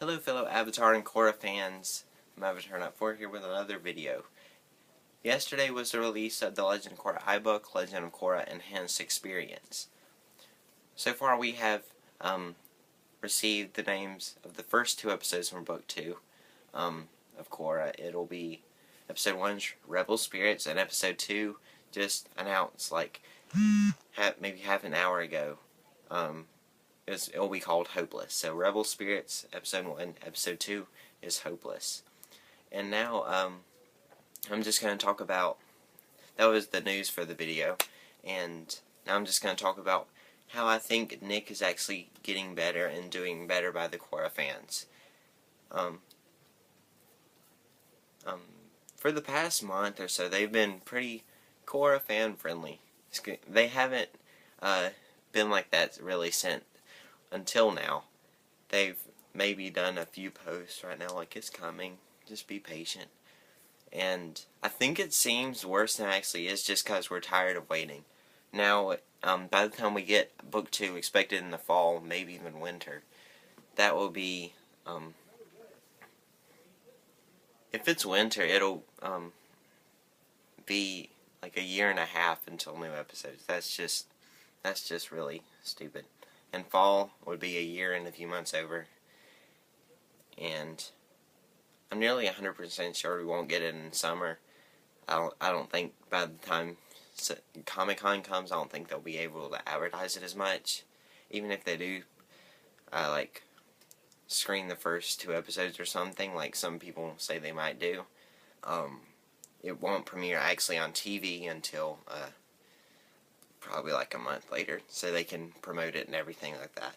Hello fellow Avatar and Korra fans, I'm Avatar Not 4 here with another video. Yesterday was the release of the Legend of Korra iBook, Legend of Korra Enhanced Experience. So far we have received the names of the first two episodes from Book 2 of Korra. It'll be Episode 1, Rebel Spirits, and Episode 2 just announced like maybe half an hour ago. It'll be called Hopeless. So Rebel Spirits, Episode 1, Episode 2 is Hopeless. And now, I'm just going to talk about, that was the news for the video, and now I'm just going to talk about how I think Nick is actually getting better and doing better by the Korra fans. For the past month or so, they've been pretty Korra fan friendly. They haven't been like that really since until now. They've maybe done a few posts right now like it's coming, just be patient. And I think it seems worse than it actually is just because we're tired of waiting. Now, by the time we get Book 2 expected in the fall, maybe even winter, that will be, if it's winter, it'll be like a year and a half until new episodes. That's just really stupid. And fall would be a year and a few months over. And I'm nearly 100% sure we won't get it in summer. I don't think by the time Comic-Con comes, I don't think they'll be able to advertise it as much. Even if they do, like, screen the first two episodes or something, like some people say they might do. It won't premiere actually on TV until, probably like a month later, so they can promote it and everything like that.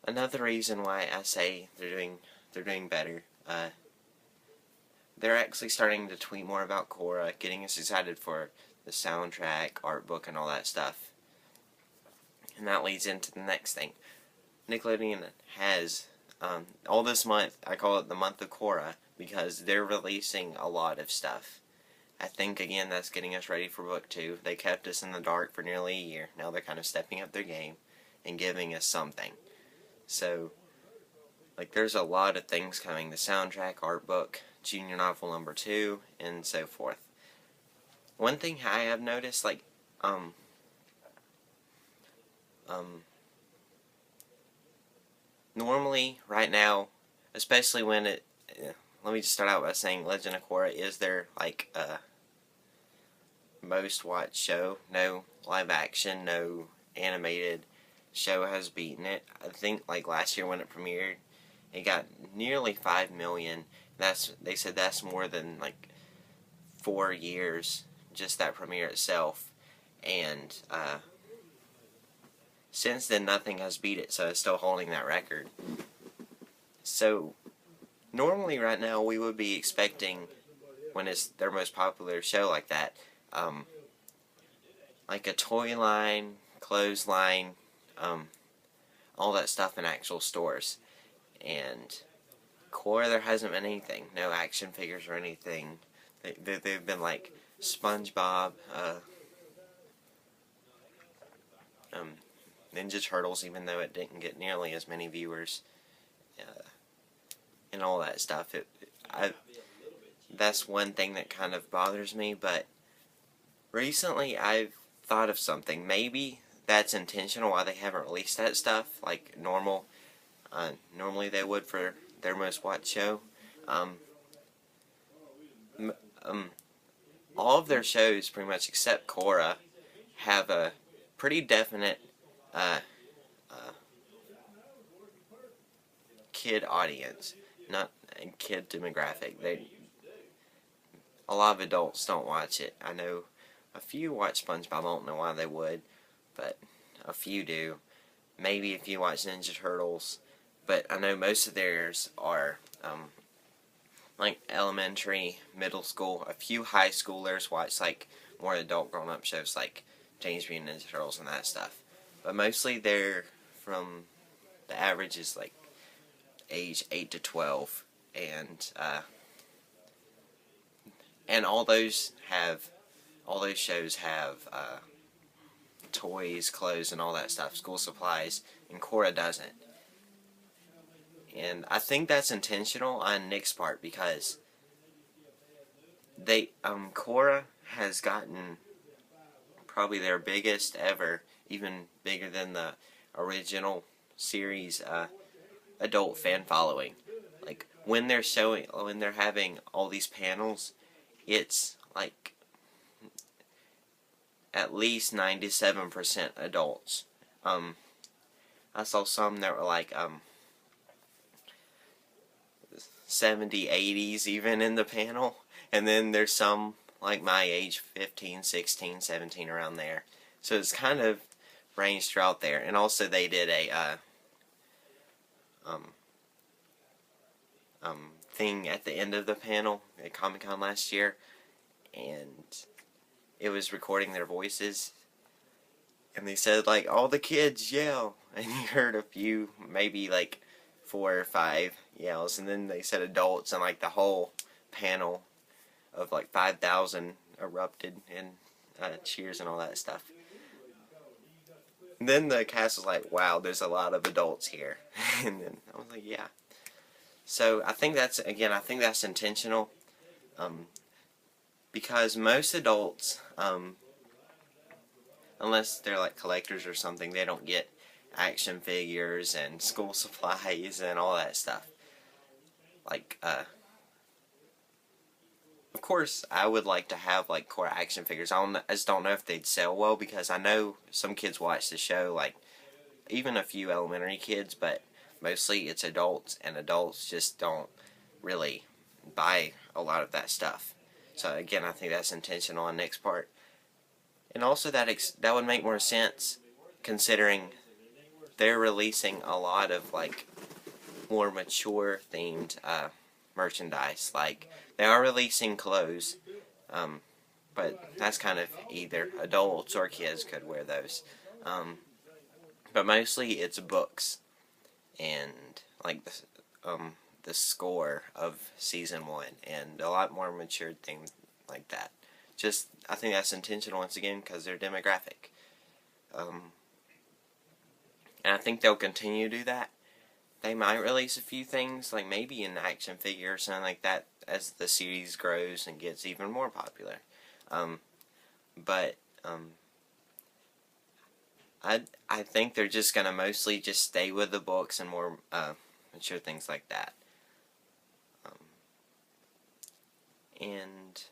Another reason why I say they're doing better, they're actually starting to tweet more about Korra, getting us excited for the soundtrack, art book, and all that stuff. And that leads into the next thing. Nickelodeon has, all this month, I call it the month of Korra, because they're releasing a lot of stuff. I think, again, that's getting us ready for Book 2. They kept us in the dark for nearly a year. Now they're kind of stepping up their game and giving us something. So, like, there's a lot of things coming. The soundtrack, art book, junior novel number 2, and so forth. One thing I have noticed, like, normally, right now, especially when it, let me just start out by saying Legend of Korra is their, like, most watched show. No live action, no animated show has beaten it. I think, like, last year when it premiered, it got nearly 5 million. They said that's more than, like, 4 years, just that premiere itself. And, since then, nothing has beat it, so it's still holding that record. So, normally right now we would be expecting, when it's their most popular show like that, like a toy line, clothes line, all that stuff in actual stores. And Korra, there hasn't been anything. No action figures or anything. They've been like SpongeBob, Ninja Turtles, even though it didn't get nearly as many viewers, and all that stuff. That's one thing that kind of bothers me, but recently I've thought of something. Maybe that's intentional why they haven't released that stuff like normally they would for their most watched show. All of their shows, pretty much except Korra, have a pretty definite kid audience, not a kid demographic. A lot of adults don't watch it. I know a few watch SpongeBob. I don't know why they would, but a few do. Maybe a few watch Ninja Turtles, but I know most of theirs are like elementary, middle school. A few high schoolers watch like more adult grown-up shows like Teenage Mutant Ninja Turtles and that stuff. But mostly they're from, the average is like age 8 to 12, and all those shows have toys, clothes, and all that stuff, school supplies, and Korra doesn't. And I think that's intentional on Nick's part because Korra has gotten probably their biggest ever, even bigger than the original series, adult fan following. Like when they're having all these panels, it's like at least 97% adults. I saw some that were like 70, 80s even in the panel, and then there's some like my age, 15, 16, 17, around there. So it's kind of ranged throughout there. And also they did a thing at the end of the panel at Comic-Con last year, and it was recording their voices, and they said like all the kids yell, and you heard a few, maybe like 4 or 5 yells, and then they said adults, and like the whole panel of like 5,000 erupted in cheers and all that stuff. And then the cast was like, wow, there's a lot of adults here. And then I was like, yeah. So I think that's intentional, because most adults, unless they're like collectors or something, they don't get action figures and school supplies and all that stuff. Like, of course, I would like to have like Korra action figures. I just don't know if they'd sell well, because I know some kids watch the show, like even a few elementary kids, but mostly it's adults, and adults just don't really buy a lot of that stuff. So again, I think that's intentional on Nick's part, and also that would make more sense considering they're releasing a lot of like more mature themed merchandise. Like they are releasing clothes, but that's kind of either adults or kids could wear those. But mostly it's books and like the score of season 1 and a lot more mature things like that. Just I think that's intentional once again because they're demographic, and I think they'll continue to do that. They might release a few things, like maybe an action figure or something like that, as the series grows and gets even more popular. I think they're just gonna mostly just stay with the books and more mature things like that. And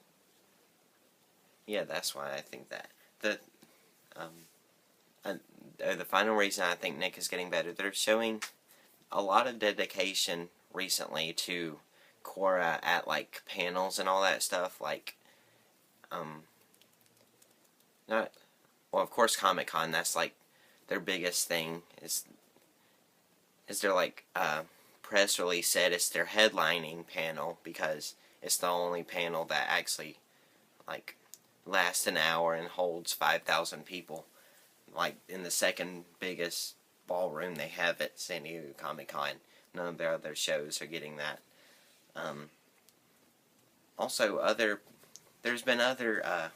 yeah, that's why I think that. The final reason I think Nick is getting better, they're showing a lot of dedication recently to Korra at like panels and all that stuff. Like, not well, of course, Comic-Con. That's like their biggest thing. Is their like press release said it's their headlining panel because it's the only panel that actually like lasts an hour and holds 5,000 people. Like in the second biggest ballroom they have at San Diego Comic-Con. None of their other shows are getting that. Also, there's been other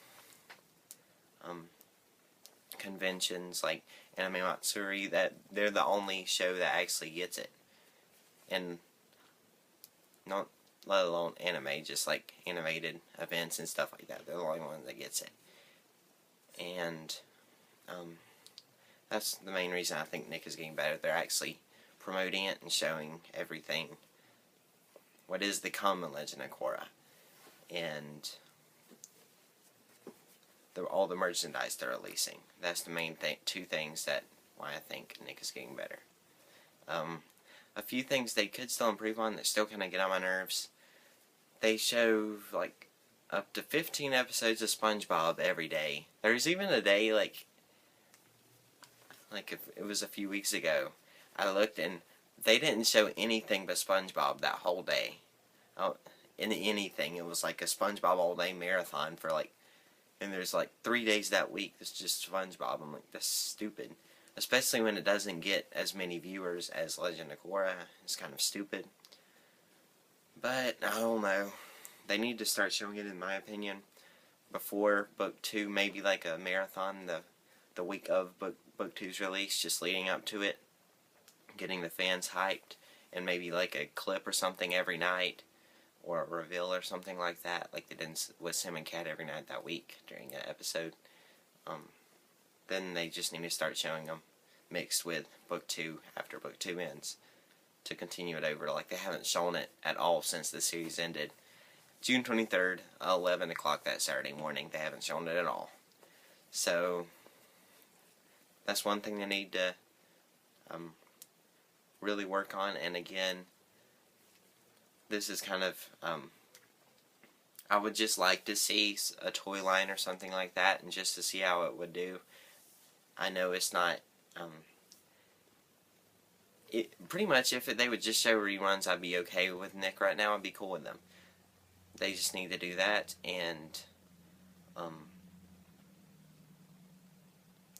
conventions like Anime Matsuri that they're the only show that actually gets it, and not let alone anime, just like animated events and stuff like that. They're the only one that gets it, and that's the main reason I think Nick is getting better. They're actually promoting it and showing everything. What is the common Legend of Korra, and all the merchandise they're releasing. That's the main two things that why I think Nick is getting better. A few things they could still improve on that still kind of get on my nerves. They show like up to 15 episodes of SpongeBob every day. There's even a day like if it was a few weeks ago, I looked and they didn't show anything but SpongeBob that whole day. In anything, it was like a SpongeBob all day marathon for like, and there's like 3 days that week that's just SpongeBob. I'm like, that's stupid. Especially when it doesn't get as many viewers as Legend of Korra. It's kind of stupid. But, I don't know. They need to start showing it, in my opinion, before Book 2. Maybe like a marathon the the week of book two's release, just leading up to it, getting the fans hyped, and maybe like a clip or something every night, or a reveal or something like that, like they did with Sam and Cat every night that week during an episode. Then they just need to start showing them mixed with book two after book two ends to continue it over. Like, they haven't shown it at all since the series ended. June 23rd, 11 o'clock that Saturday morning, they haven't shown it at all. So that's one thing they need to really work on. And again, this is kind of I would just like to see a toy line or something like that, and just to see how it would do. I know it's not pretty much if they would just show reruns, I'd be okay with Nick right now. I'd be cool with them. They just need to do that. And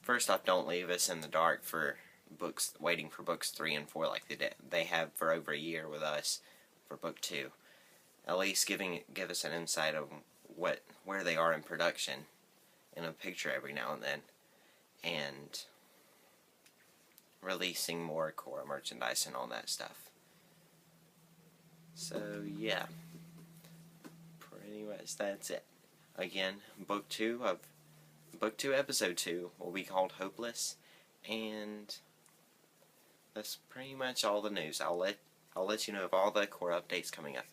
first off, don't leave us in the dark for books, waiting for books 3 and 4 like they have for over a year with us for book 2. At least give us an insight of where they are in production in a picture every now and then, and releasing more Korra merchandise and all that stuff. So yeah, pretty much that's it. Again, book 2 episode 2 will be called Hopeless, and that's pretty much all the news. I'll let you know of all the Korra updates coming up.